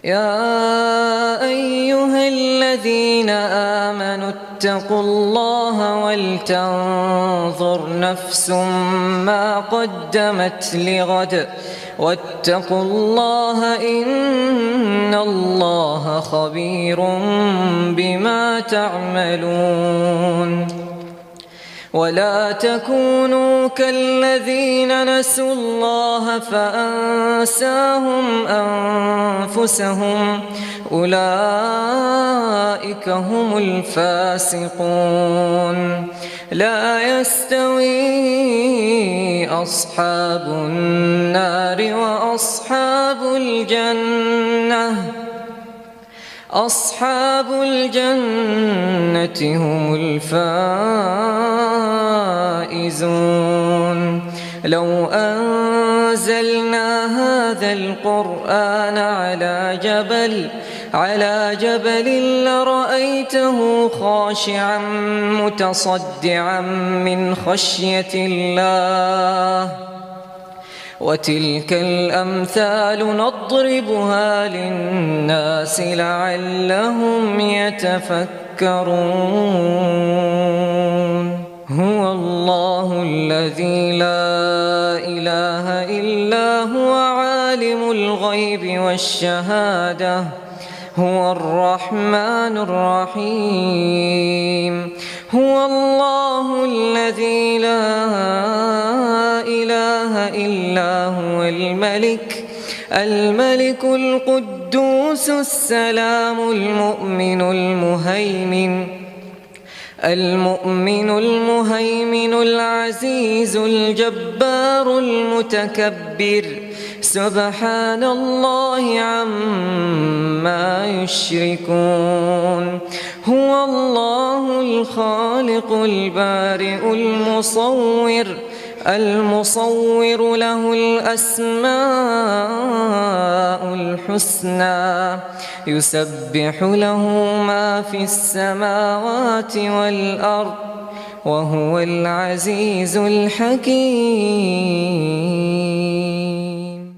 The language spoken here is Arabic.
يا أيها الذين آمنوا اتقوا الله ولتنظر نفس ما قدمت لغد واتقوا الله إن الله خبير بما تعملون ولا تكونوا كالذين نسوا الله فأنساهم أنفسهم أولئك هم الفاسقون لا يستوي أصحاب النار وأصحاب الجنة أصحاب الجنة هم الفائزون لو أنزلنا هذا القرآن على جبل لرأيته خاشعا متصدعا من خشية الله وتلك الأمثال نضربها للناس لعلهم يتفكرون هو الله الذي لا إله إلا هو عالم الغيب والشهادة هو الرحمن الرحيم هو الله الذي لا إله إلا هو الملك القدوس السلام المؤمن المهيمن العزيز الجبار المتكبر سبحان الله عما يشركون هو الله الخالق البارئ المصور له الأسماء الحسنى يسبح له ما في السماوات والأرض وهو العزيز الحكيم.